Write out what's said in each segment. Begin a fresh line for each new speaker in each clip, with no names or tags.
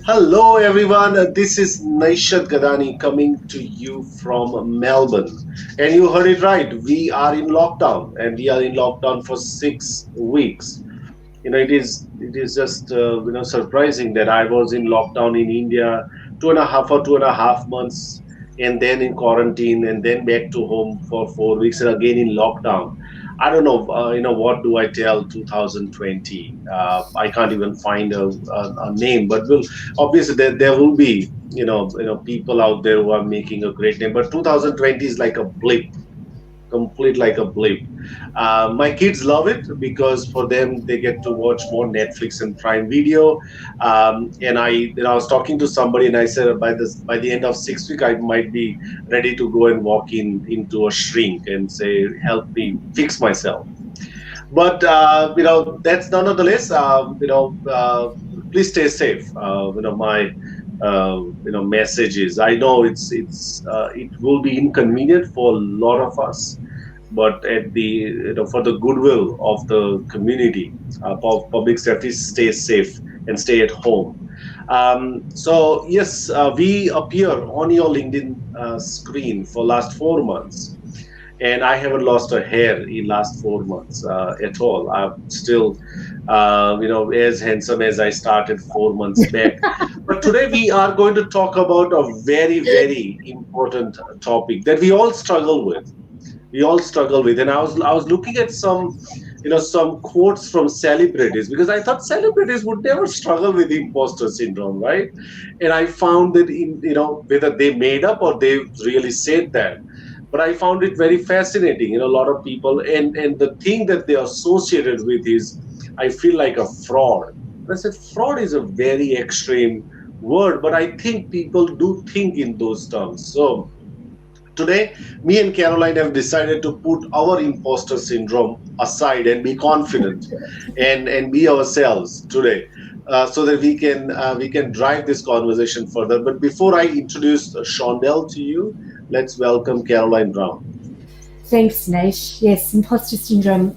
Hello, everyone. This is Naishad Gadani coming to you from Melbourne. And you heard it right. We are in lockdown, and we are in lockdown for 6 weeks. It is just surprising that I was in lockdown in India 2.5 and then in quarantine, and then back to home for 4 weeks, and again in lockdown. I don't know, what do I tell 2020? I can't even find a name, but obviously there will be, people out there who are making a great name. But 2020 is like a blip, complete like a blip. My kids love it because for them they get to watch more Netflix and Prime Video. And I was talking to somebody and I said by the end of 6 weeks I might be ready to go and walk into a shrink and say, help me fix myself. But that's nonetheless. Please stay safe. My messages. I know it will be inconvenient for a lot of us, but at the for the goodwill of the community, public safety, stay safe and stay at home. So yes, we appear on your LinkedIn screen for last 4 months, and I haven't lost a hair in last 4 months at all. I'm still, as handsome as I started 4 months back. But today we are going to talk about a very, very important topic that we all struggle with. And I was looking at some quotes from celebrities because I thought celebrities would never struggle with imposter syndrome, right? And I found that whether they made up or they really said that, but I found it very fascinating. A lot of people, and the thing that they are associated with is, I feel like a fraud. And I said fraud is a very extreme word, but I think people do think in those terms. So today, me and Caroline have decided to put our imposter syndrome aside and be confident and be ourselves today, so that we can drive this conversation further. But before I introduce Shondell to you, let's welcome Caroline Brown.
Thanks, Nash. Yes, imposter syndrome.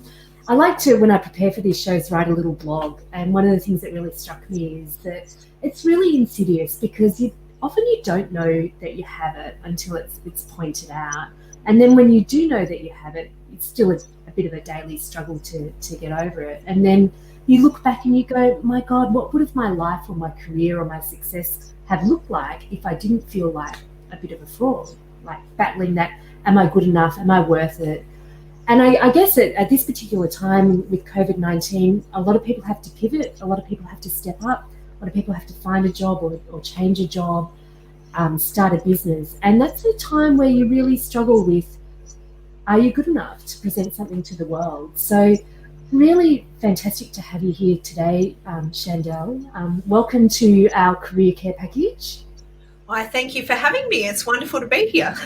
I like to, when I prepare for these shows, write a little blog. And one of the things that really struck me is that it's really insidious because often you don't know that you have it until it's pointed out. And then when you do know that you have it, it's still a bit of a daily struggle to get over it. And then you look back and you go, my God, what would have my life or my career or my success have looked like if I didn't feel like a bit of a fraud? Like battling that, am I good enough? Am I worth it? And I guess at this particular time with COVID-19, a lot of people have to pivot. A lot of people have to step up. A lot of people have to find a job or change a job, start a business. And that's a time where you really struggle with, are you good enough to present something to the world? So really fantastic to have you here today, Chandel. Welcome to our career care package.
Why, thank you for having me. It's wonderful to be here.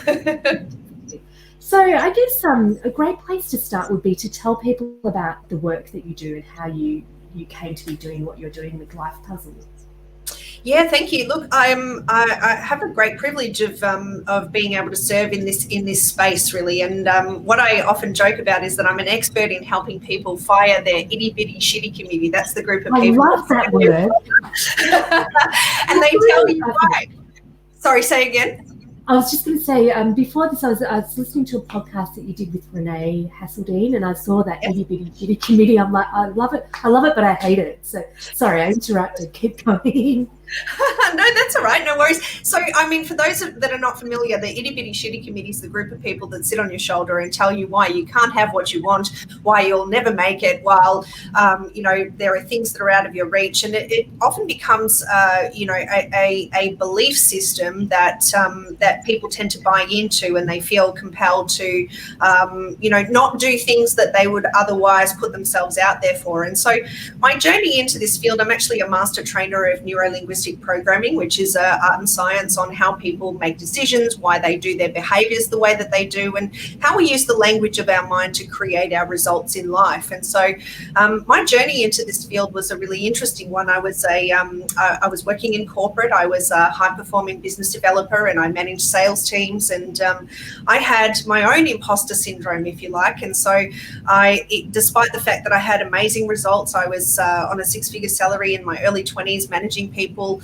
So I guess a great place to start would be to tell people about the work that you do and how you came to be doing what you're doing with Life Puzzles.
Yeah, thank you. Look, I have a great privilege of being able to serve in this space, really. And what I often joke about is that I'm an expert in helping people fire their itty bitty shitty committee. That's the group of people.
I love that word.
And they tell you why. Sorry, say again.
I was just going to say, before this, I was listening to a podcast that you did with Renee Hasseldine, and I saw that itty bitty kitty committee. I'm like, I love it, but I hate it. So sorry, I interrupted. Keep going.
No, that's all right. No worries. So, I mean, for those that are not familiar, the itty bitty shitty committee is the group of people that sit on your shoulder and tell you why you can't have what you want, why you'll never make it, while, there are things that are out of your reach. And it often becomes, a belief system that people tend to buy into, and they feel compelled to, not do things that they would otherwise put themselves out there for. And so my journey into this field, I'm actually a master trainer of neuro-linguistic neurolinguistic programming, which is art and science on how people make decisions, why they do their behaviours the way that they do, and how we use the language of our mind to create our results in life. And so my journey into this field was a really interesting one. I was working in corporate. I was a high-performing business developer, and I managed sales teams, and I had my own imposter syndrome, if you like. And so despite the fact that I had amazing results, I was on a six-figure salary in my early 20s, managing people,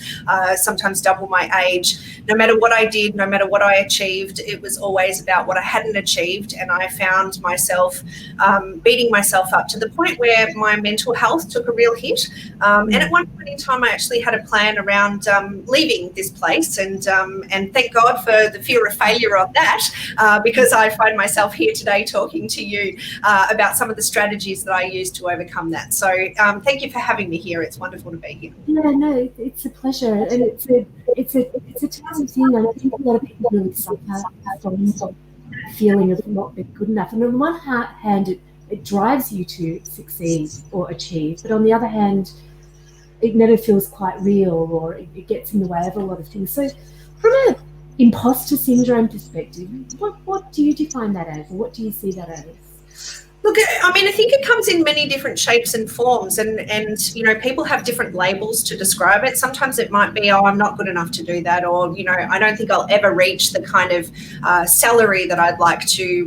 sometimes double my age. No matter what I did, no matter what I achieved, it was always about what I hadn't achieved. And I found myself beating myself up to the point where my mental health took a real hit. And at one point in time, I actually had a plan around leaving this place. And thank God for the fear of failure on that, because I find myself here today talking to you about some of the strategies that I used to overcome that. So thank you for having me here. It's wonderful to be here.
Yeah, no, it's a pleasure, and it's a terrible thing, and I think a lot of people really suffer from the feeling of not being good enough. And on one hand, it drives you to succeed or achieve, but on the other hand, it never feels quite real, or it gets in the way of a lot of things. So, from an imposter syndrome perspective, what do you define that as, or what do you see that as?
Look, I mean, I think it comes in many different shapes and forms, and you know, people have different labels to describe it. Sometimes it might be, oh, I'm not good enough to do that, or you know, I don't think I'll ever reach the kind of salary that I'd like to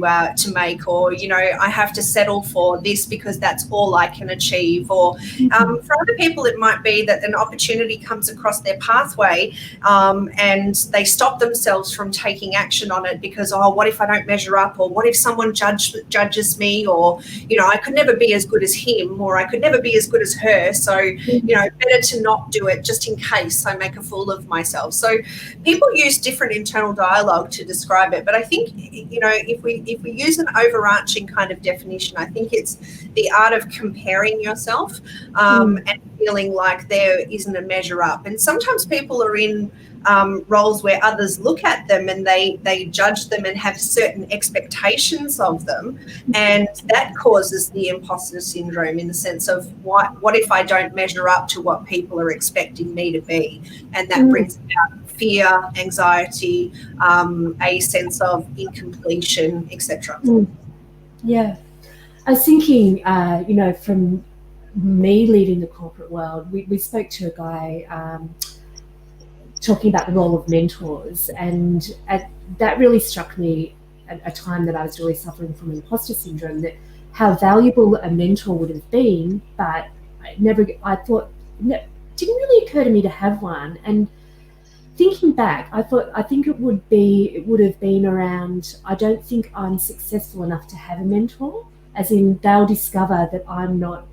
make, or you know, I have to settle for this because that's all I can achieve. Or for other people, it might be that an opportunity comes across their pathway, and they stop themselves from taking action on it because, oh, what if I don't measure up, or what if someone judges me, or you know, I could never be as good as him, or I could never be as good as her. So, you know, better to not do it just in case I make a fool of myself. So people use different internal dialogue to describe it. But I think, you know, if we use an overarching kind of definition, I think it's the art of comparing yourself and feeling like there isn't a measure up. And sometimes people are in roles where others look at them and they judge them and have certain expectations of them, and that causes the imposter syndrome, in the sense of what if I don't measure up to what people are expecting me to be, and that brings about fear, anxiety, a sense of incompletion, etc.
Yeah, I was thinking, you know, from me leaving the corporate world, we spoke to a guy talking about the role of mentors, and that really struck me at a time that I was really suffering from imposter syndrome, that how valuable a mentor would have been, but I thought it didn't really occur to me to have one. And thinking back, I think it would have been around, I don't think I'm successful enough to have a mentor, as in they'll discover that I'm not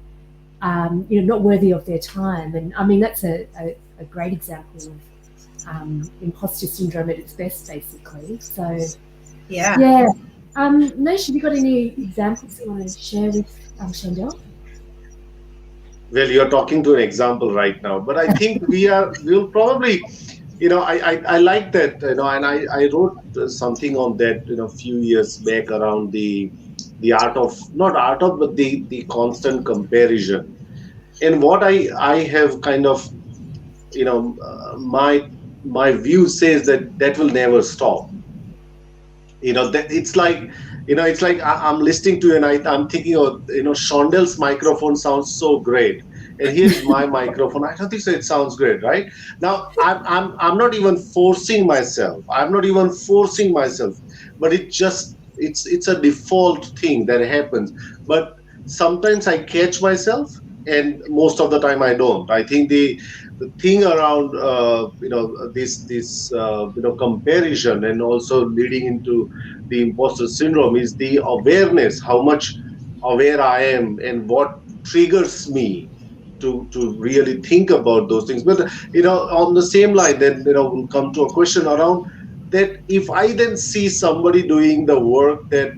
you know, not worthy of their time. And I mean, that's a great example of imposter syndrome at its best, basically. So yeah. Noish, have you got any examples you want to share with Shandell?
Well, you're talking to an example right now, but I think we'll probably, you know, I like that, you know, and I wrote something on that, you know, a few years back around the art of, not art of, but the constant comparison. And what I have kind of, you know, my view says that will never stop. You know, that it's like, you know, it's like I'm listening to you and I'm thinking, of, you know, Shondel's microphone sounds so great, and here's my microphone. I don't think so. It sounds great, right? Now I'm not even forcing myself. But it's a default thing that happens. But sometimes I catch myself, and most of the time I don't. I think the thing around you know, this you know, comparison, and also leading into the imposter syndrome, is the awareness, how much aware I am and what triggers me to really think about those things. But you know, on the same line, then, you know, we'll come to a question around that. If I then see somebody doing the work that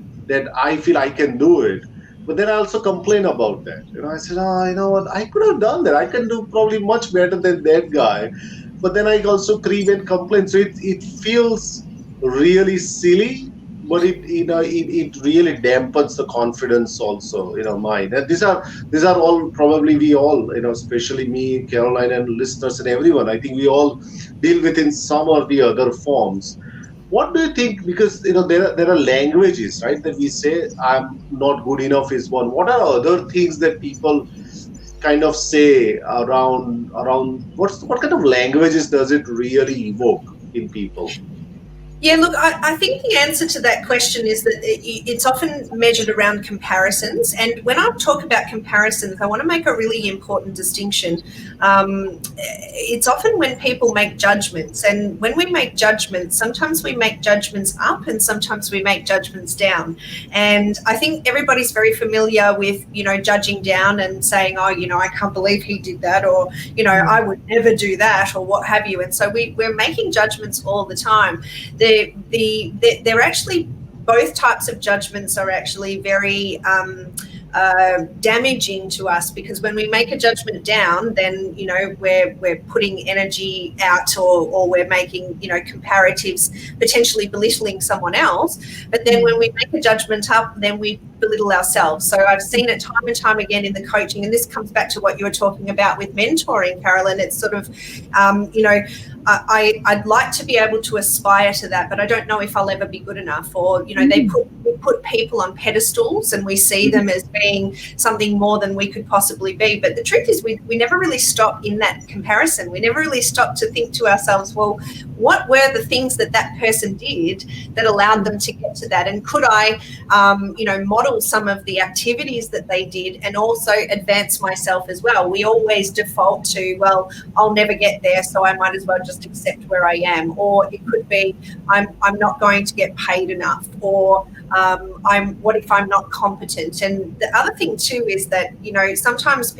I feel I can do it, but then I also complain about that. You know, I said, oh, you know what, I could have done that. I can do probably much better than that guy. But then I also creep and complain. So it feels really silly, but it really dampens the confidence also, mine. And these are all, probably we all, especially me, Caroline, and listeners and everyone, I think we all deal with in some or the other forms. What do you think? Because there are languages, right, that we say I'm not good enough is one. What are other things that people kind of say around what kind of languages does it really evoke in people?
Yeah, look, I think the answer to that question is that it's often measured around comparisons. And when I talk about comparisons, I want to make a really important distinction. It's often when people make judgments. And when we make judgments, sometimes we make judgments up and sometimes we make judgments down. And I think everybody's very familiar with, judging down and saying, oh, I can't believe he did that, or, I would never do that, or what have you. And so we're making judgments all the time. They're actually, both types of judgments are actually very damaging to us, because when we make a judgment down, then we're putting energy out, or we're making comparatives, potentially belittling someone else. But then when we make a judgment up, then we belittle ourselves. So I've seen it time and time again in the coaching, and this comes back to what you were talking about with mentoring, Carolyn. It's sort of I'd like to be able to aspire to that, but I don't know if I'll ever be good enough. Or, they put people on pedestals and we see them as being something more than we could possibly be. But the truth is we never really stop in that comparison. We never really stop to think to ourselves, well, what were the things that person did that allowed them to get to that? And could I, model some of the activities that they did and also advance myself as well? We always default to, well, I'll never get there, so I might as well just accept where I am. Or it could be, I'm not going to get paid enough, or what if I'm not competent? And the other thing too is that, sometimes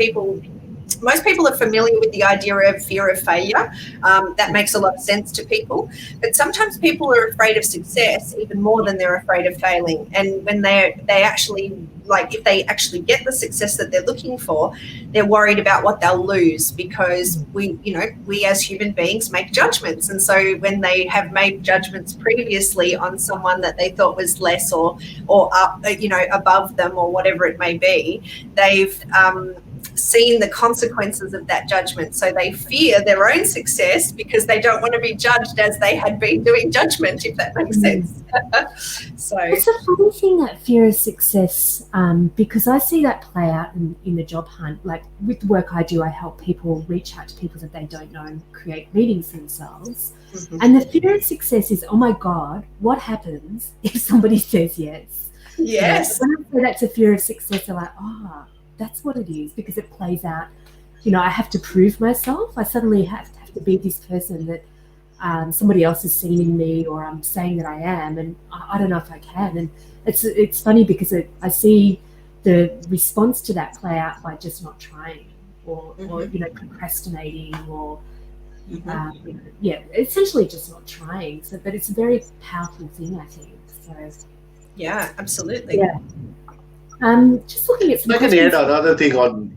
most people are familiar with the idea of fear of failure. That makes a lot of sense to people. But sometimes people are afraid of success even more than they're afraid of failing. And when they actually, if they actually get the success that they're looking for, they're worried about what they'll lose, because we as human beings make judgments. And so when they have made judgments previously on someone that they thought was less or up, above them, or whatever it may be, they've seen the consequences of that judgment. So they fear their own success because they don't want to be judged as they had been doing judgment, if that makes sense. So
it's a funny thing, that fear of success, because I see that play out in the job hunt. Like with the work I do, I help people reach out to people that they don't know and create meetings themselves. Mm-hmm. And the fear of success is, oh my God, what happens if somebody says yes?
Yes.
When I say that's a fear of success, they're like, that's what it is, because it plays out, I have to prove myself. I suddenly have to be this person that somebody else has seen in me, or I'm saying that I am, and I don't know if I can. And it's funny because I see the response to that play out by just not trying, or procrastinating, or essentially just not trying. So, but it's a very powerful thing, I think. So
yeah, absolutely.
Yeah. Just looking at some
I can add another thing on,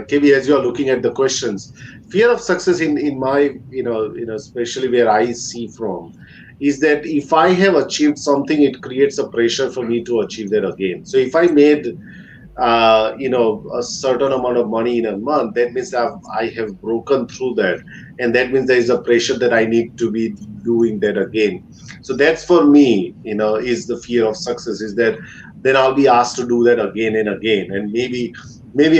KB, as you are looking at the questions. Fear of success in my, especially where I see from, is that if I have achieved something, it creates a pressure for me to achieve that again. So if I made, a certain amount of money in a month, that means I have broken through that. And that means there is a pressure that I need to be doing that again. So that's for me, is the fear of success, is that then I'll be asked to do that again and again. And maybe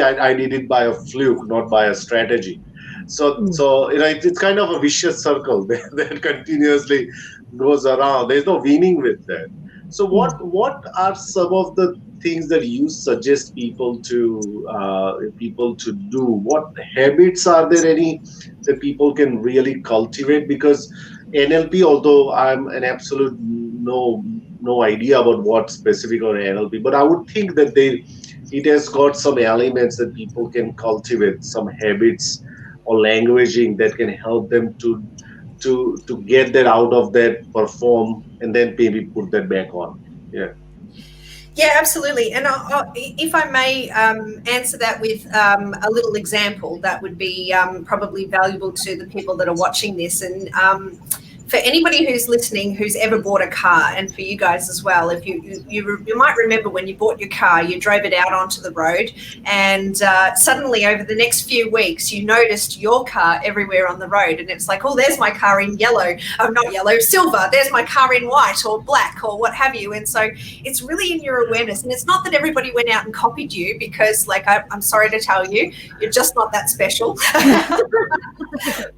I did it by a fluke, not by a strategy. So it's kind of a vicious circle that continuously goes around. There's no winning with that. So what are some of the things that you suggest people to do? What habits are there any that people can really cultivate? Because NLP, although I'm an absolute no idea about what specific on NLP, but I would think that it has got some elements that people can cultivate, some habits or languaging that can help them to get that out of that, perform, and then maybe put that back on.
Yeah, absolutely. And if I may answer that with a little example, that would be probably valuable to the people that are watching this. And for anybody who's listening who's ever bought a car, and for you guys as well, if you might remember when you bought your car, you drove it out onto the road, and suddenly over the next few weeks you noticed your car everywhere on the road, and it's like, oh, there's my car in yellow, not yellow, silver, there's my car in white or black or what have you. And so it's really in your awareness, and it's not that everybody went out and copied you, because like I'm sorry to tell you, you're just not that special.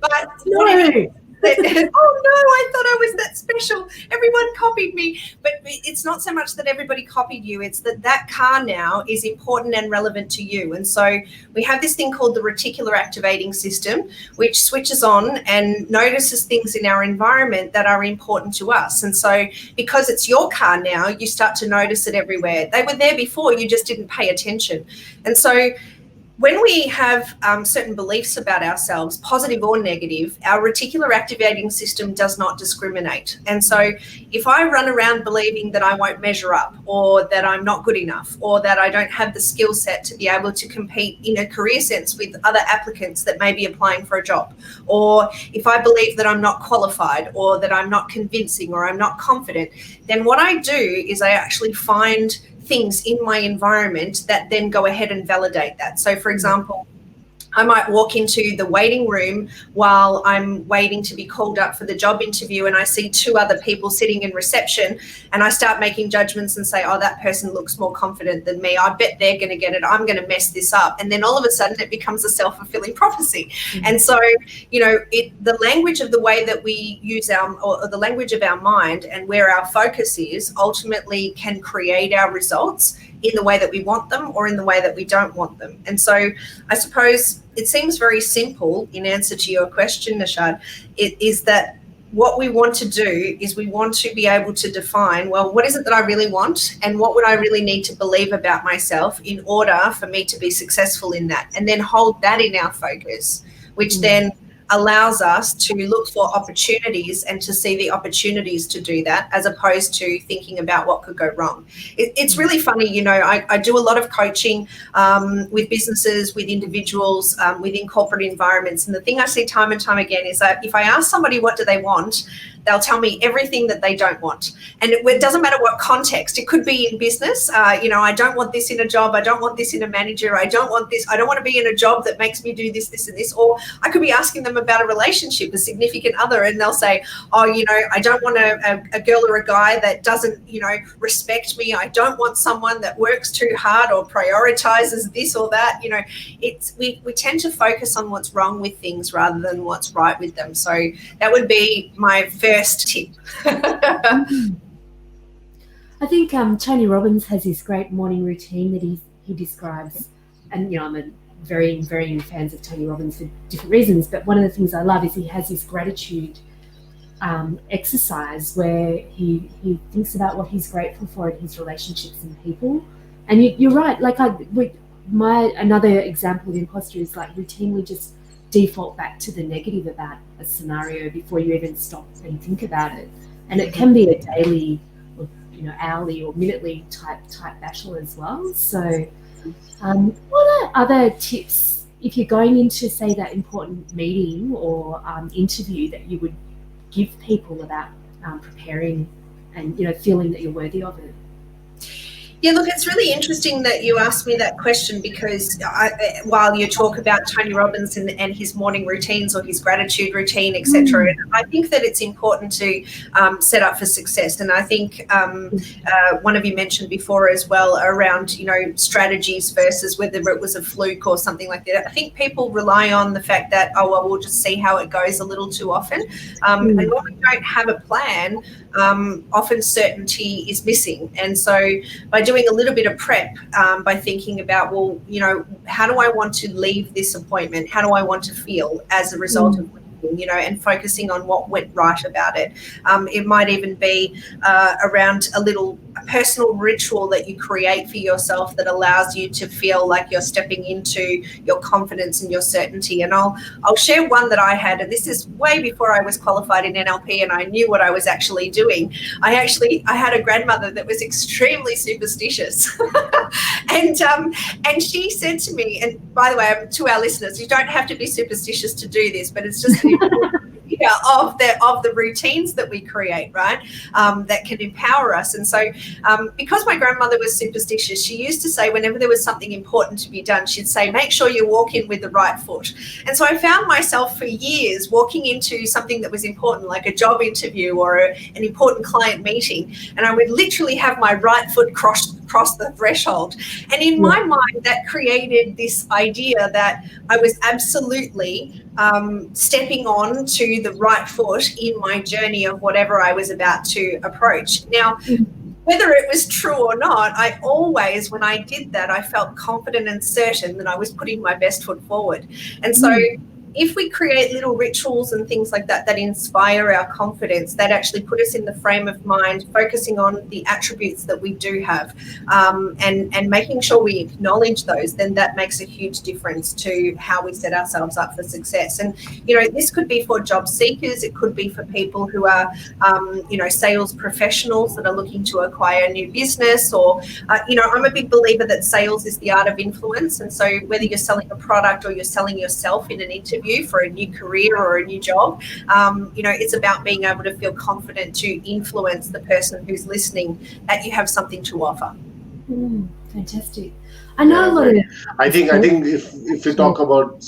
But
No.
oh no, I thought I was that special. Everyone copied me. But it's not so much that everybody copied you, it's that that car now is important and relevant to you. And so we have this thing called the reticular activating system, which switches on and notices things in our environment that are important to us. And so because it's your car now, you start to notice it everywhere. They were there before, you just didn't pay attention. And so when we have certain beliefs about ourselves, positive or negative, our reticular activating system does not discriminate. And so if I run around believing that I won't measure up, or that I'm not good enough, or that I don't have the skill set to be able to compete in a career sense with other applicants that may be applying for a job, or if I believe that I'm not qualified, or that I'm not convincing, or I'm not confident, then what I do is I actually find things in my environment that then go ahead and validate that. So for example, I might walk into the waiting room while I'm waiting to be called up for the job interview, and I see two other people sitting in reception, and I start making judgments and say, oh, that person looks more confident than me. I bet they're going to get it. I'm going to mess this up. And then all of a sudden it becomes a self-fulfilling prophecy. Mm-hmm. And so, you know, the language of the way that we use or the language of our mind and where our focus is ultimately can create our results in the way that we want them or in the way that we don't want them. And so I suppose it seems very simple in answer to your question, Nishad. It is that what we want to do is we want to be able to define, well, what is it that I really want, and what would I really need to believe about myself in order for me to be successful in that, and then hold that in our focus, which then allows us to look for opportunities and to see the opportunities to do that, as opposed to thinking about what could go wrong. It's really funny, you know, I do a lot of coaching with businesses, with individuals, within corporate environments. And the thing I see time and time again is that if I ask somebody what do they want, they'll tell me everything that they don't want. And it doesn't matter what context. It could be in business. You know, I don't want this in a job. I don't want this in a manager. I don't want this. I don't want to be in a job that makes me do this, this, and this. Or I could be asking them about a relationship, a significant other, and they'll say, oh, you know, I don't want a girl or a guy that doesn't, you know, respect me. I don't want someone that works too hard or prioritizes this or that. You know, we tend to focus on what's wrong with things rather than what's right with them. So that would be my first tip.
I think Tony Robbins has this great morning routine that he describes, and you know, I'm a very fans of Tony Robbins for different reasons, but one of the things I love is he has this gratitude exercise where he thinks about what he's grateful for in his relationships and people. And you're right, like another example of imposter is like routinely just default back to the negative about a scenario before you even stop and think about it. And it can be a daily or, you know, hourly or minutely type battle as well. So what are other tips if you're going into, say, that important meeting or interview that you would give people about preparing and, you know, feeling that you're worthy of it?
Yeah, look, it's really interesting that you asked me that question, because while you talk about Tony Robbins and his morning routines or his gratitude routine, etc., I think that it's important to set up for success. And I think one of you mentioned before as well around, you know, strategies versus whether it was a fluke or something like that. I think people rely on the fact that, oh, well, we'll just see how it goes a little too often. And when we don't have a plan, often certainty is missing. And so by doing a little bit of prep, by thinking about, well, you know, how do I want to leave this appointment? How do I want to feel as a result of, you know, and focusing on what went right about it. It might even be around a little personal ritual that you create for yourself that allows you to feel like you're stepping into your confidence and your certainty. And I'll share one that I had, and this is way before I was qualified in NLP and I knew what I was actually doing. I had a grandmother that was extremely superstitious. and she said to me, and by the way, to our listeners, you don't have to be superstitious to do this, but it's just idea of the routines that we create, right? That can empower us. And so because my grandmother was superstitious, she used to say whenever there was something important to be done, she'd say, make sure you walk in with the right foot. And so I found myself for years walking into something that was important, like a job interview or an important client meeting, and I would literally have my right foot cross the threshold. And in my mind, that created this idea that I was absolutely stepping on to the right foot in my journey of whatever I was about to approach. Now, whether it was true or not, I always, when I did that, I felt confident and certain that I was putting my best foot forward. And so if we create little rituals and things like that that inspire our confidence, that actually put us in the frame of mind, focusing on the attributes that we do have, and making sure we acknowledge those, then that makes a huge difference to how we set ourselves up for success. And, this could be for job seekers. It could be for people who are, sales professionals that are looking to acquire a new business, or, I'm a big believer that sales is the art of influence. And so whether you're selling a product or you're selling yourself in an interview for a new career or a new job, it's about being able to feel confident to influence the person who's listening that you have something to offer.
Fantastic. I know a lot of.
I think if you talk about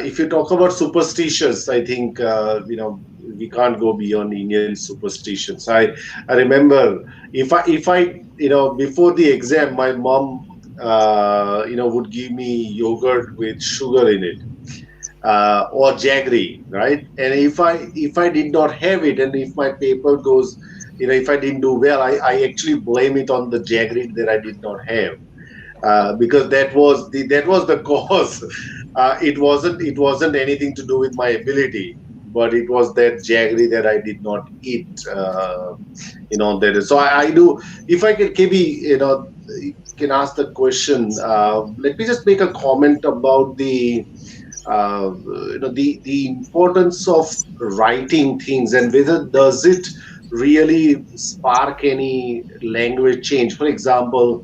if you talk about superstitions, I think we can't go beyond Indian superstitions. I remember if I before the exam, my mom would give me yogurt with sugar in it, or jaggery, right? And if I did not have it, and if my paper goes, if I didn't do well, I actually blame it on the jaggery that I did not have, because that was the cause. It wasn't anything to do with my ability, but it was that jaggery that I did not eat. That is. So I do. If I can, KB, can ask the question. Let me just make a comment about the importance of writing things, and whether does it really spark any language change. For example,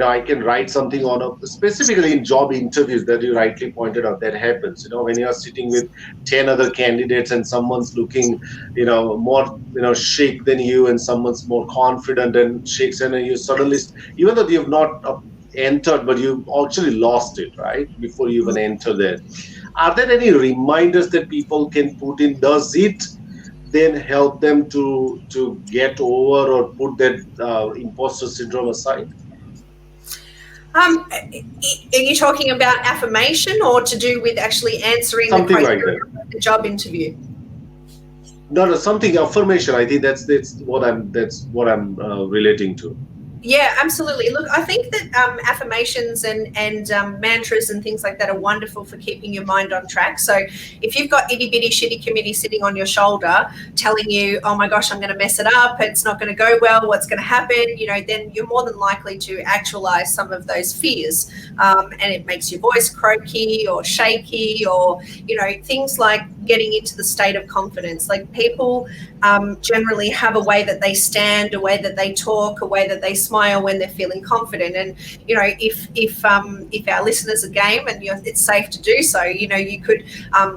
I can write something specifically in job interviews that you rightly pointed out, that happens. When you are sitting with 10 other candidates and someone's looking, more, chic than you, and someone's more confident and shakes, and you suddenly, even though you have not entered, but you've actually lost it, right? Before you even enter there. Are there any reminders that people can put in? Does it then help them to get over or put that imposter syndrome aside?
Are you talking about affirmation, or to do with actually answering
something
the
criteria
of the job interview?
No, something affirmation. I think that's what I'm relating to.
Yeah, absolutely. Look, I think that affirmations and mantras and things like that are wonderful for keeping your mind on track. So if you've got itty bitty shitty committee sitting on your shoulder telling you, oh my gosh, I'm going to mess it up, it's not going to go well, what's going to happen, then you're more than likely to actualize some of those fears. And it makes your voice croaky or shaky, or, things like getting into the state of confidence. Like, people generally have a way that they stand, a way that they talk, a way that they smile when they're feeling confident. And if our listeners are game, and it's safe to do so, you could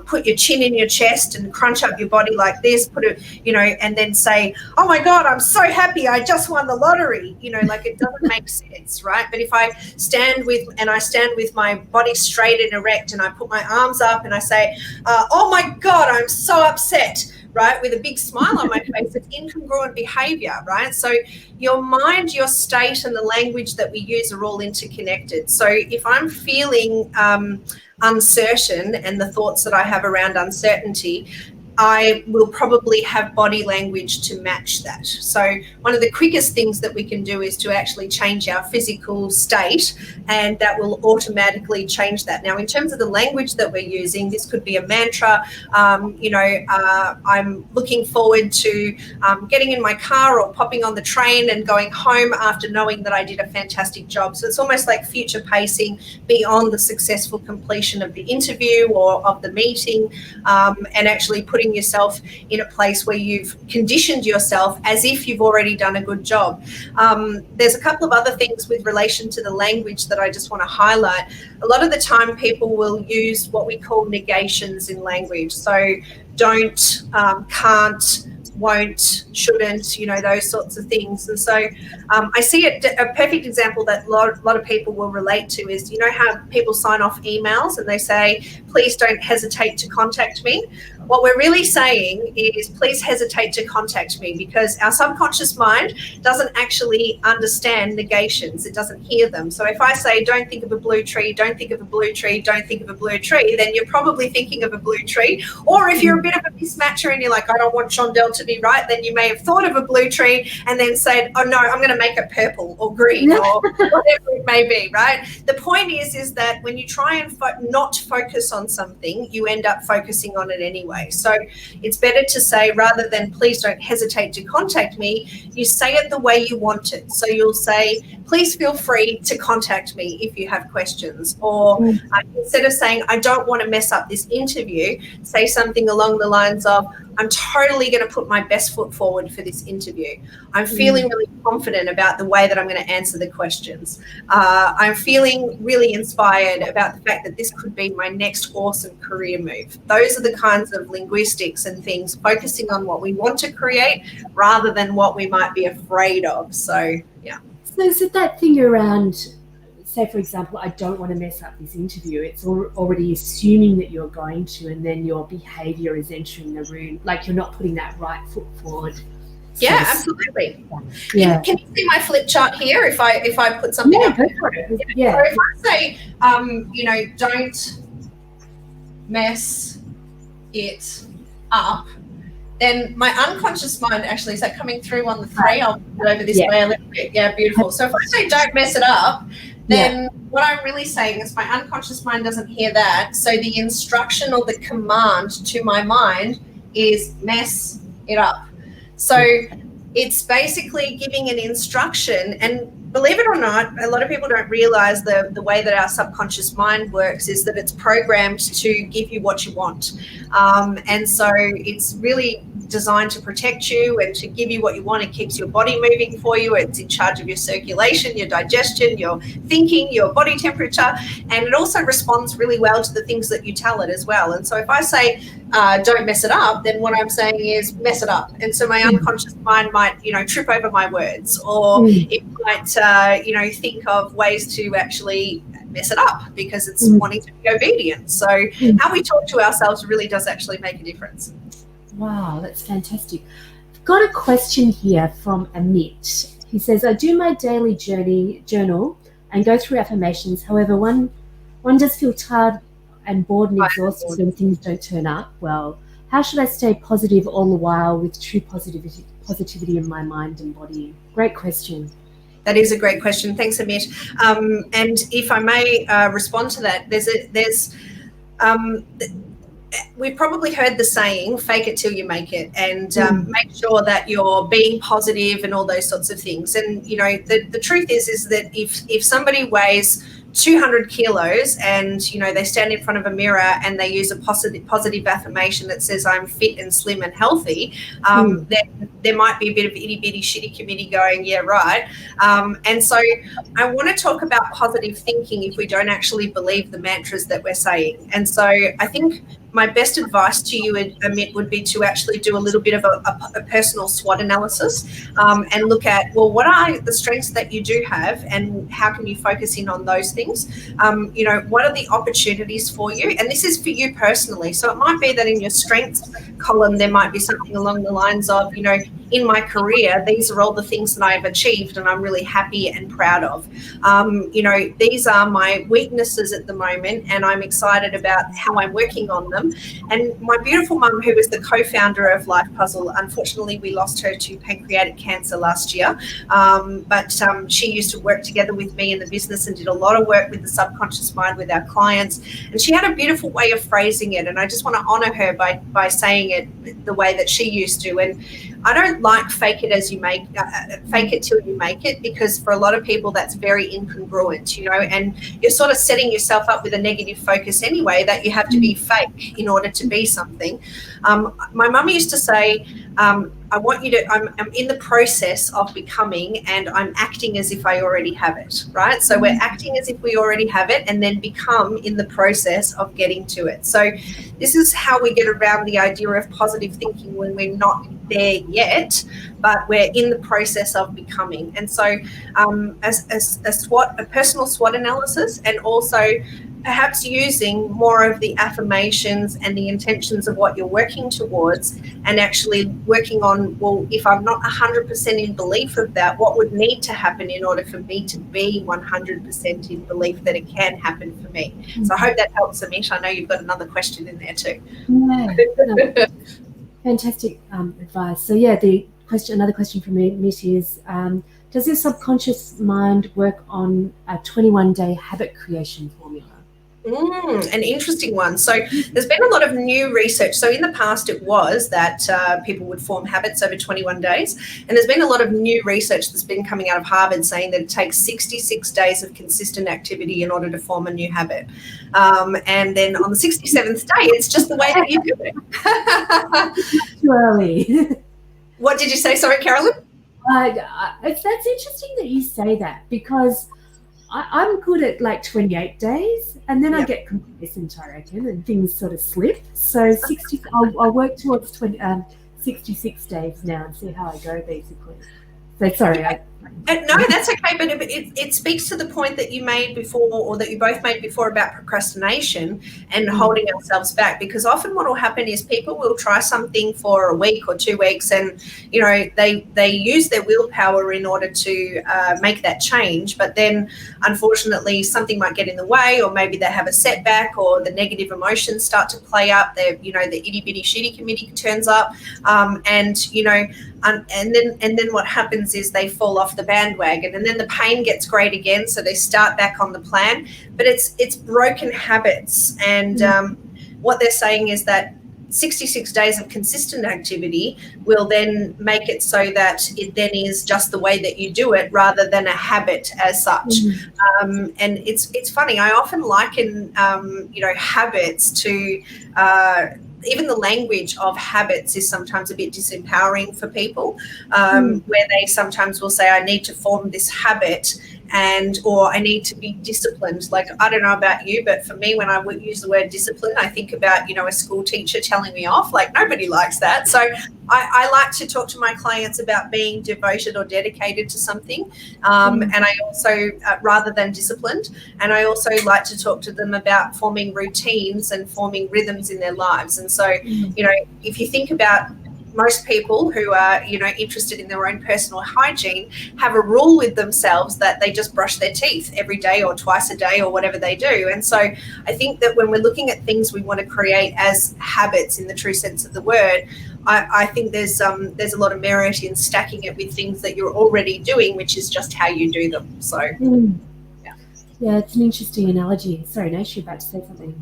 put your chin in your chest and crunch up your body like this, and then say, oh my God, I'm so happy, I just won the lottery. Like, it doesn't make sense, right? But if I stand with my body straight and erect, and I put my arms up and I say, oh my God, I'm so upset, right, with a big smile on my face, it's incongruent behavior, right? So your mind, your state, and the language that we use are all interconnected. So if I'm feeling uncertain, and the thoughts that I have around uncertainty, I will probably have body language to match that. So one of the quickest things that we can do is to actually change our physical state, and that will automatically change that. Now, in terms of the language that we're using, this could be a mantra. I'm looking forward to getting in my car or popping on the train and going home after knowing that I did a fantastic job. So it's almost like future pacing beyond the successful completion of the interview or of the meeting, and actually putting putting yourself in a place where you've conditioned yourself as if you've already done a good job. There's a couple of other things with relation to the language that I just want to highlight. A lot of the time people will use what we call negations in language. So don't, can't, won't, shouldn't, those sorts of things. And so I see a perfect example that a lot of people will relate to is, how people sign off emails and they say, please don't hesitate to contact me. What we're really saying is, please hesitate to contact me, because our subconscious mind doesn't actually understand negations. It doesn't hear them. So if I say, don't think of a blue tree, don't think of a blue tree, don't think of a blue tree, then you're probably thinking of a blue tree. Or if you're a bit of a mismatcher and you're like, I don't want Shondell to be right, then you may have thought of a blue tree and then said, oh no, I'm going to make it purple or green or whatever it may be, right? The point is that when you try and not focus on something, you end up focusing on it anyway. So it's better to say, rather than please don't hesitate to contact me, you say it the way you want it. So you'll say, please feel free to contact me if you have questions. Or instead of saying, I don't want to mess up this interview, say something along the lines of, I'm totally going to put my best foot forward for this interview. I'm feeling really confident about the way that I'm going to answer the questions. I'm feeling really inspired about the fact that this could be my next awesome career move. Those are the kinds of linguistics and things, focusing on what we want to create rather than what we might be afraid of. So, yeah.
So is it that thing around, say, for example, I don't want to mess up this interview, it's already assuming that you're going to, and then your behavior is entering the room, like you're not putting that right foot forward.
Yeah, absolutely.
Yeah.
Can you see my flip chart here if I put something up?
Go for it. Yeah.
So if I say, don't mess it up, then my unconscious mind actually, is that coming through on the three? I'll put it over this way a little bit. Yeah, beautiful. So if I say don't mess it up, then what I'm really saying is my unconscious mind doesn't hear that. So the instruction or the command to my mind is mess it up. So it's basically giving an instruction. And believe it or not, a lot of people don't realize the way that our subconscious mind works is that it's programmed to give you what you want. And so it's really designed to protect you and to give you what you want. It keeps your body moving for you. It's in charge of your circulation, your digestion, your thinking, your body temperature. And it also responds really well to the things that you tell it as well. And so if I say, don't mess it up, then what I'm saying is mess it up. And so my unconscious mind might, trip over my words, or it might, think of ways to actually mess it up because it's wanting to be obedient. So how we talk to ourselves really does actually make a difference.
Wow, that's fantastic. I've got a question here from Amit. He says, I do my daily journal and go through affirmations. However, one does feel tired and bored and exhausted when things don't turn up well. How should I stay positive all the while with true positivity in my mind and body? Great question.
That is a great question. Thanks, Amit. And if I may respond to that, we've probably heard the saying, fake it till you make it, and make sure that you're being positive and all those sorts of things. And, the truth is that if somebody weighs 200 kilos and, they stand in front of a mirror and they use a positive affirmation that says I'm fit and slim and healthy, then there might be a bit of itty bitty shitty committee going, yeah, right. And so I want to talk about positive thinking if we don't actually believe the mantras that we're saying. And so I think my best advice to you, Amit, would be to actually do a little bit of a personal SWOT analysis and look at, well, what are the strengths that you do have and how can you focus in on those things? What are the opportunities for you? And this is for you personally. So it might be that in your strengths column, there might be something along the lines of, in my career, these are all the things that I've achieved and I'm really happy and proud of. These are my weaknesses at the moment and I'm excited about how I'm working on them. And my beautiful mum, who was the co-founder of Life Puzzle, unfortunately we lost her to pancreatic cancer last year, but she used to work together with me in the business and did a lot of work with the subconscious mind with our clients, and she had a beautiful way of phrasing it, and I just want to honor her by saying it the way that she used to. And I don't don't like fake it fake it till you make it, because for a lot of people that's very incongruent, and you're sort of setting yourself up with a negative focus anyway, that you have to be fake in order to be something. My mum used to say, I want you to, I'm in the process of becoming, and I'm acting as if I already have it, right? So we're acting as if we already have it, and then become in the process of getting to it. So this is how we get around the idea of positive thinking when we're not there yet, but we're in the process of becoming. And so as a personal SWOT analysis, and also perhaps using more of the affirmations and the intentions of what you're working towards, and actually working on, well, if I'm not 100% in belief of that, what would need to happen in order for me to be 100% in belief that it can happen for me? So I hope that helps, Amish. I know you've got another question in there too.
Yeah, no, fantastic advice. So yeah, another question from Mish is, does your subconscious mind work on a 21-day habit creation formula?
An interesting one. So there's been a lot of new research. So in the past, it was that people would form habits over 21 days. And there's been a lot of new research that's been coming out of Harvard saying that it takes 66 days of consistent activity in order to form a new habit. And then on the 67th day, it's just the way that you do it.
Too early.
What did you say? Sorry, Carolyn?
That's interesting that you say that, because I'm good at like 28 days, and then I get complacent, I reckon, and things sort of slip. So I'll work towards 66 days now and see how I go, basically. So sorry.
No, that's okay, but it speaks to the point that you made before, or that you both made before, about procrastination and holding ourselves back. Because often what will happen is people will try something for a week or 2 weeks, and they use their willpower in order to make that change. But then, unfortunately, something might get in the way, or maybe they have a setback, or the negative emotions start to play up. The itty bitty shitty committee turns up, and then what happens is they fall off the bandwagon, and then the pain gets great again, so they start back on the plan. But it's broken habits, and what they're saying is that 66 days of consistent activity will then make it so that it then is just the way that you do it, rather than a habit as such. And it's funny, I often liken habits to even the language of habits is sometimes a bit disempowering for people, where they sometimes will say, I need to form this habit, or I need to be disciplined. Like, I don't know about you, but for me, when I would use the word discipline, I think about, a school teacher telling me off. Like, nobody likes that. So I like to talk to my clients about being devoted or dedicated to something. And I also, rather than disciplined, and I also like to talk to them about forming routines and forming rhythms in their lives. And so, if you think about most people who are, interested in their own personal hygiene, have a rule with themselves that they just brush their teeth every day or twice a day or whatever they do. And so I think that when we're looking at things we want to create as habits in the true sense of the word, I think there's a lot of merit in stacking it with things that you're already doing, which is just how you do them. So
yeah, it's an interesting analogy. Sorry, Nash, you're about to say something.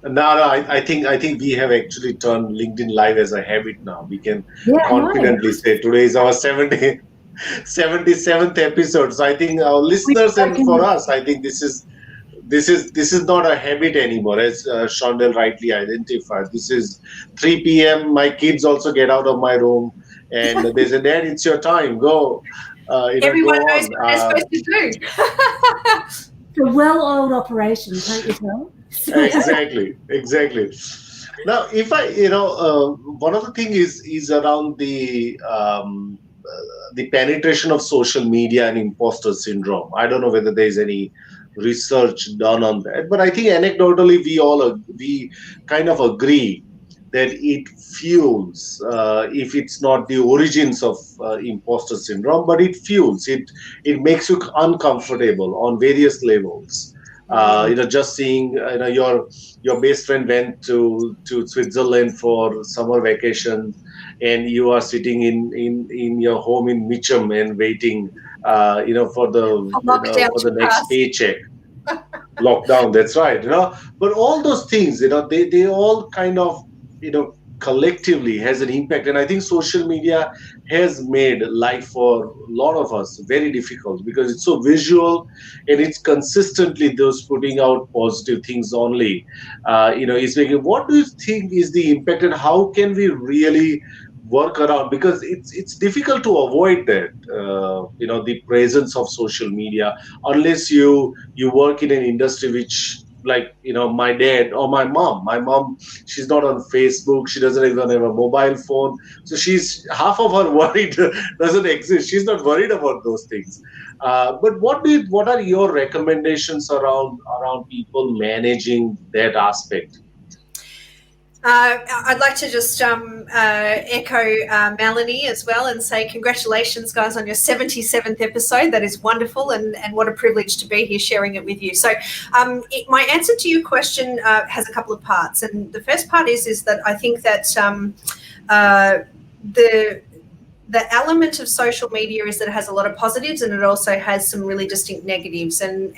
No, I think we have actually turned LinkedIn Live as a habit now. We can confidently say today is our 77th episode. So I think our listeners and for us, I think this is not a habit anymore, as Shondell rightly identified. This is 3 p.m. My kids also get out of my room, and they say, Dad, it's your time. Go.
Everyone knows what they're supposed to do.
It's a well-oiled operation, can't you tell?
Exactly. Now, if one of the things is around the penetration of social media and imposter syndrome. I don't know whether there is any research done on that, but I think anecdotally we kind of agree that it fuels, if it's not the origins of imposter syndrome, but it fuels it. It makes you uncomfortable on various levels. Just seeing, your best friend went to Switzerland for summer vacation, and you are sitting in your home in Mitcham and waiting, for the next paycheck. Lockdown, that's right. But all those things, they all kind of, collectively has an impact. And I think social media has made life for a lot of us very difficult because it's so visual and it's consistently those putting out positive things only. Is making. What do you think is the impact, and how can we really work around? Because it's difficult to avoid that. The presence of social media, unless you work in an industry which, like, my dad or my mom. My mom, she's not on Facebook. She doesn't even have a mobile phone. So she's half of her worried doesn't exist. She's not worried about those things. But what are your recommendations around people managing that aspect?
I'd like to just echo Melanie as well and say congratulations, guys, on your 77th episode. That is wonderful, and what a privilege to be here sharing it with you. So my answer to your question has a couple of parts. And the first part is that I think that the element of social media is that it has a lot of positives and it also has some really distinct negatives. And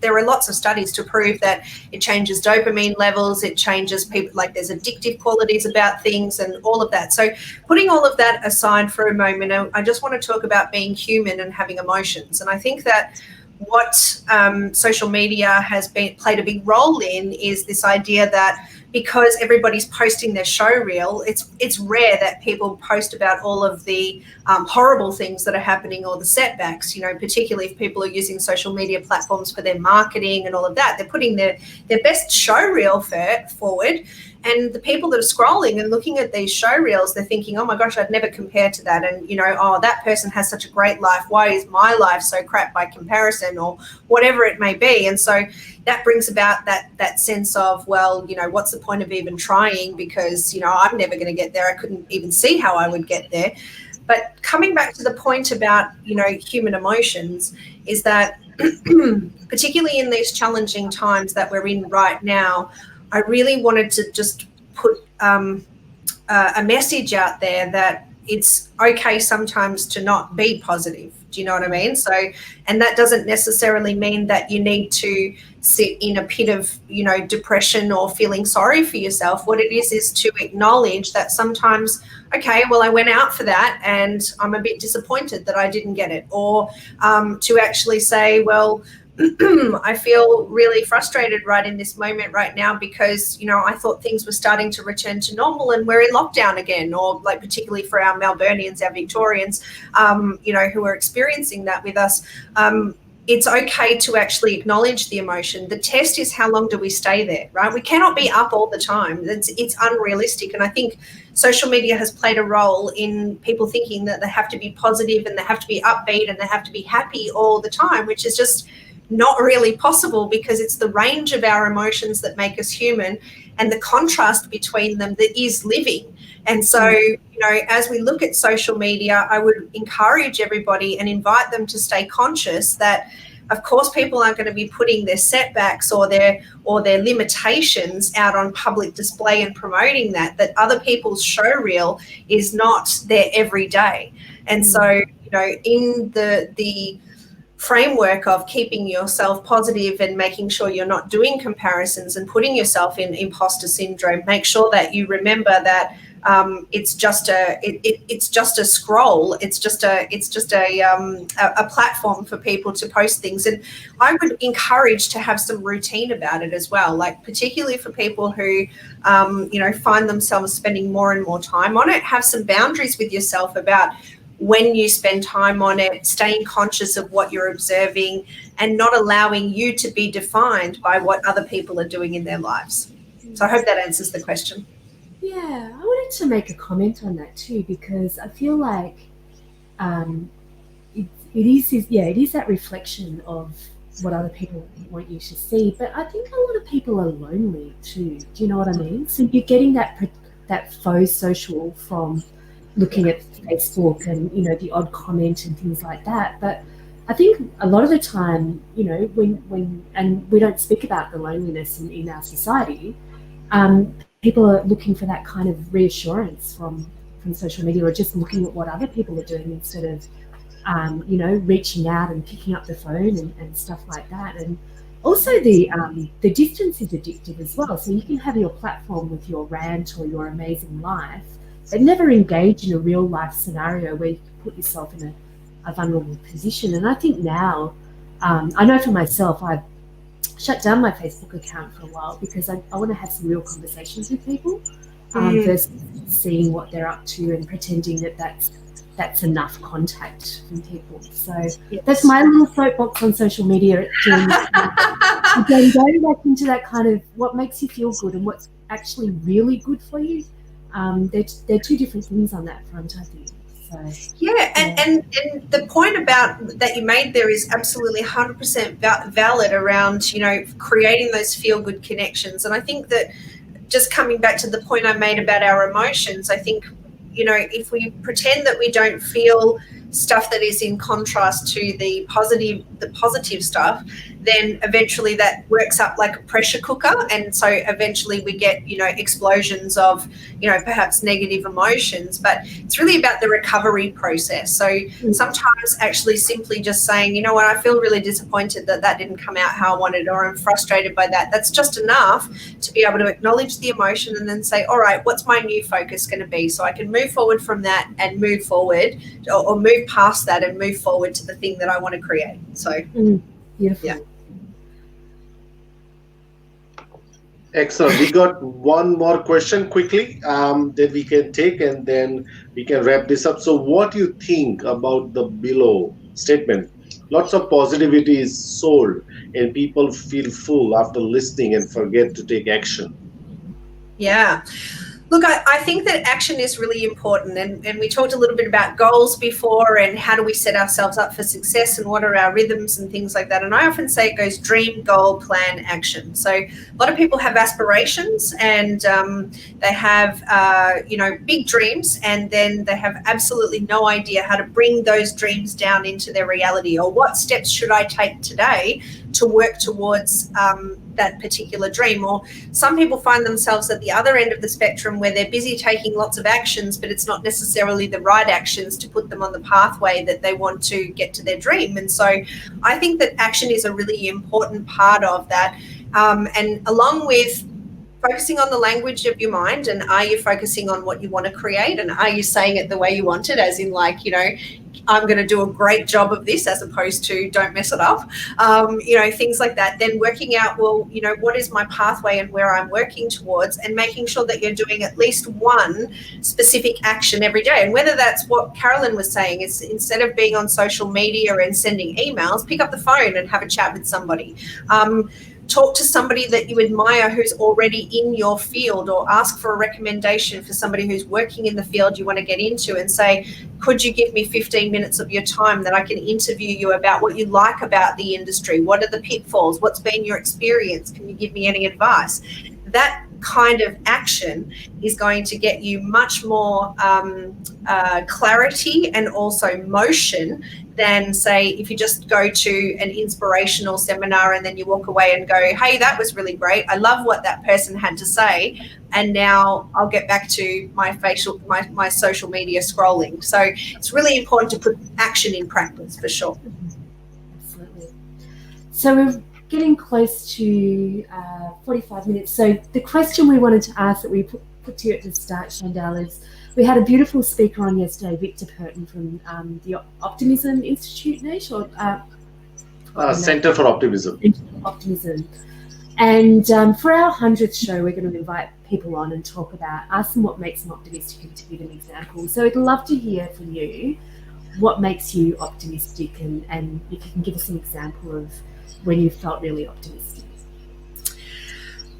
there are lots of studies to prove that it changes dopamine levels, it changes people, like there's addictive qualities about things and all of that. So putting all of that aside for a moment, I just want to talk about being human and having emotions. And I think that what social media has played a big role in is this idea that because everybody's posting their show reel, it's rare that people post about all of the horrible things that are happening or the setbacks, particularly if people are using social media platforms for their marketing and all of that. They're putting their best show reel forward. And the people that are scrolling and looking at these show reels, they're thinking, oh my gosh, I'd never compare to that. And, oh, that person has such a great life. Why is my life so crap by comparison, or whatever it may be? And so that brings about that sense of, well, what's the point of even trying? Because, I'm never going to get there. I couldn't even see how I would get there. But coming back to the point about, human emotions, is that particularly in these challenging times that we're in right now, I really wanted to just put a message out there that it's okay sometimes to not be positive. Do you know what I mean? So, and that doesn't necessarily mean that you need to sit in a pit of, depression or feeling sorry for yourself. What it is to acknowledge that sometimes, okay, well, I went out for that and I'm a bit disappointed that I didn't get it. Or to actually say, well, I feel really frustrated right in this moment right now because, I thought things were starting to return to normal and we're in lockdown again, or like particularly for our Melburnians, our Victorians, who are experiencing that with us. It's okay to actually acknowledge the emotion. The test is how long do we stay there, right? We cannot be up all the time. It's unrealistic. And I think social media has played a role in people thinking that they have to be positive and they have to be upbeat and they have to be happy all the time, which is just not really possible, because it's the range of our emotions that make us human and the contrast between them that is living. And so, as we look at social media, I would encourage everybody and invite them to stay conscious that, of course, people aren't going to be putting their setbacks or their limitations out on public display and promoting that other people's show reel is not their everyday. And so, in the framework of keeping yourself positive and making sure you're not doing comparisons and putting yourself in imposter syndrome, make sure that you remember that it's just a scroll. It's just a platform for people to post things. And I would encourage to have some routine about it as well, like particularly for people who find themselves spending more and more time on it. Have some boundaries with yourself about when you spend time on it, staying conscious of what you're observing and not allowing you to be defined by what other people are doing in their lives. So I hope that answers the question.
Yeah, I wanted to make a comment on that too, because I feel like it is that reflection of what other people want you to see. But I think a lot of people are lonely too. Do you know what I mean? So you're getting that faux social from looking at Facebook and, the odd comment and things like that. But I think a lot of the time, when and we don't speak about the loneliness in our society, people are looking for that kind of reassurance from social media, or just looking at what other people are doing instead of, reaching out and picking up the phone and stuff like that. And Also, the distance is addictive as well. So you can have your platform with your rant or your amazing life, but never engage in a real life scenario where you can put yourself in a vulnerable position. And I think now, I know for myself, I've shut down my Facebook account for a while because I want to have some real conversations with people versus seeing what they're up to and pretending that that's enough contact from people. So that's my little soapbox on social media during this time. Again, going back into that kind of what makes you feel good and what's actually really good for you. They're two different things on that front, I think. So,
and the point about that you made there is absolutely 100% valid around, you know, creating those feel-good connections. And I think that just coming back to the point I made about our emotions, I think, you know, if we pretend that we don't feel stuff that is in contrast to the positive stuff, then eventually that works up like a pressure cooker, and so eventually we get, you know, explosions of, you know, perhaps negative emotions. But it's really about the recovery process. So sometimes actually simply just saying, you know what, I feel really disappointed that didn't come out how I wanted, or I'm frustrated by that. That's just enough to be able to acknowledge the emotion and then say, all right, what's my new focus going to be, so I can move forward from that and move forward, or move past that and move forward to the thing that I want to create. So
beautiful.
Yeah.
Excellent. We got one more question quickly that we can take, and then we can wrap this up. So what do you think about the below statement? Lots of positivity is sold and people feel full after listening and forget to take action.
Yeah. Look, I think that action is really important, and we talked a little bit about goals before and how do we set ourselves up for success and what are our rhythms and things like that. And I often say it goes dream, goal, plan, action. So a lot of people have aspirations and they have, you know, big dreams, and then they have absolutely no idea how to bring those dreams down into their reality, or what steps should I take today to work towards that particular dream. Or some people find themselves at the other end of the spectrum where they're busy taking lots of actions, but it's not necessarily the right actions to put them on the pathway that they want to get to their dream. And so I think that action is a really important part of that. And along with focusing on the language of your mind, and are you focusing on what you want to create, and are you saying it the way you want it, as in, like, you know, I'm going to do a great job of this, as opposed to don't mess it up, you know, things like that. Then working out, well, you know, what is my pathway and where I'm working towards, and making sure that you're doing at least one specific action every day. And whether that's what Carolyn was saying, is instead of being on social media and sending emails, pick up the phone and have a chat with somebody. Talk to somebody that you admire who's already in your field, or ask for a recommendation for somebody who's working in the field you want to get into, and say, could you give me 15 minutes of your time that I can interview you about what you like about the industry? What are the pitfalls? What's been your experience? Can you give me any advice? That kind of action is going to get you much more clarity and also motion than, say, if you just go to an inspirational seminar and then you walk away and go, hey, that was really great, I love what that person had to say, and now I'll get back to my social media scrolling. So it's really important to put action in practice, for sure.
Absolutely. So we're getting close to 45 minutes. So the question we wanted to ask that we put to you at the start, Chandel, is, we had a beautiful speaker on yesterday, Victor Purton from the Optimism Institute, Nish, or
Center for Optimism.
Optimism. And for our 100th show, we're going to invite people on and talk about, ask them what makes them optimistic and to give them examples. So I'd love to hear from you what makes you optimistic, and if you can give us an example of when you felt really optimistic.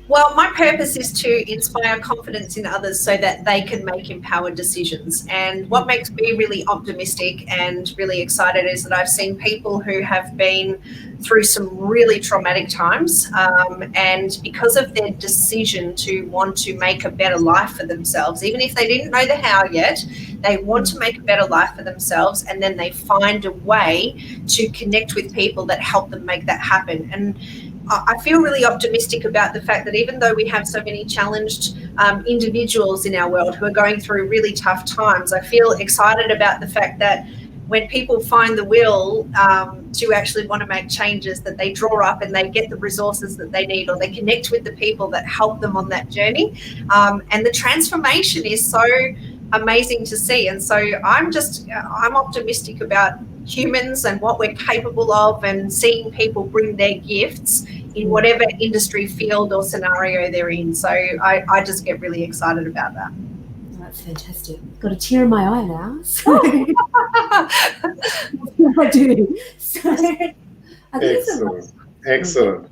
Well, my purpose is to inspire confidence in others so that they can make empowered decisions. And what makes me really optimistic and really excited is that I've seen people who have been through some really traumatic times, and because of their decision to want to make a better life for themselves, even if they didn't know the how yet, they want to make a better life for themselves, and then they find a way to connect with people that help them make that happen. And I feel really optimistic about the fact that even though we have so many challenged individuals in our world who are going through really tough times, I feel excited about the fact that when people find the will to actually want to make changes, that they draw up and they get the resources that they need, or they connect with the people that help them on that journey. And the transformation is so amazing to see. And so I'm optimistic about humans and what we're capable of, and seeing people bring their gifts in whatever industry, field or scenario they're in. So I just get really excited about that.
That's fantastic. Got a tear in my eye now. So I do. So I think
Excellent.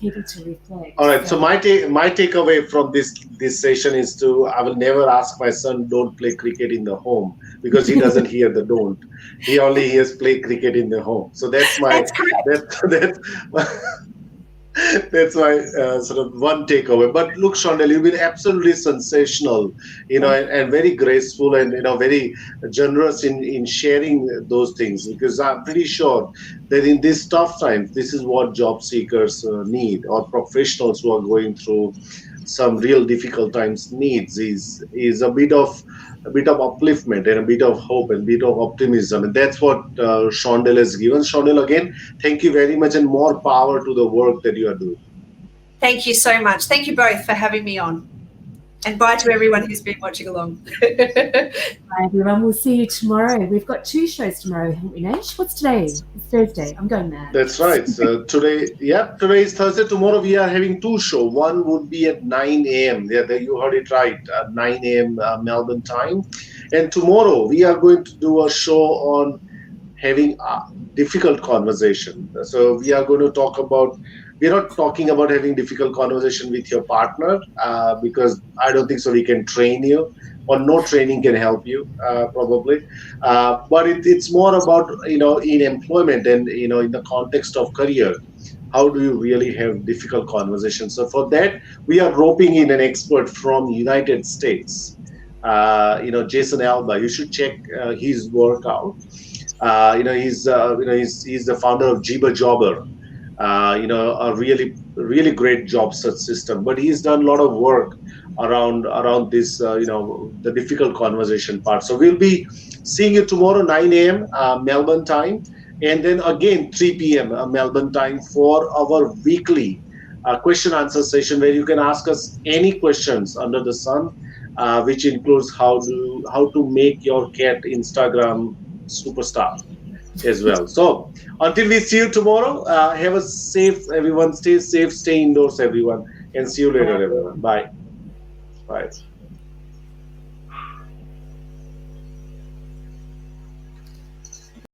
people to reflect.
All right. So my takeaway from this session is I will never ask my son, don't play cricket in the home, because he doesn't hear the don't. He only hears play cricket in the home. So that's my that's my sort of one takeaway. But look, Shondell, you've been absolutely sensational, and very graceful, and very generous in sharing those things, because I'm pretty sure that in these tough times, this is what job seekers need, or professionals who are going through some real difficult times needs, is a bit of upliftment and a bit of hope and a bit of optimism. And that's what Shondell has given. Shondell, again, thank you very much, and more power to the work that you are doing.
Thank you so much. Thank you both for having me on. And bye to everyone who's been watching along.
Bye, everyone. We'll see you tomorrow. We've got 2 shows tomorrow, haven't we, Nash? What's today? It's Thursday. I'm going mad.
That's right. So today is Thursday. Tomorrow we are having 2 shows. One would be at 9 a.m. Yeah, you heard it right. 9 a.m. Melbourne time. And tomorrow we are going to do a show on having a difficult conversation. So we are going to talk about. We're not talking about having difficult conversation with your partner, because I don't think so we can train you, or no training can help you, probably. But it's more about, in employment and, in the context of career, how do you really have difficult conversations? So for that, we are roping in an expert from United States, Jason Alba. You should check his work out. He's the founder of Jiba Jobber. A really, really great job search system. But he's done a lot of work around this, the difficult conversation part. So we'll be seeing you tomorrow, 9 a.m. Melbourne time, and then again 3 p.m. Melbourne time for our weekly question answer session, where you can ask us any questions under the sun, which includes how to make your cat Instagram superstar as well. So until we see you tomorrow, have a safe, everyone. Stay safe, stay indoors, everyone, and see you later, everyone. Bye.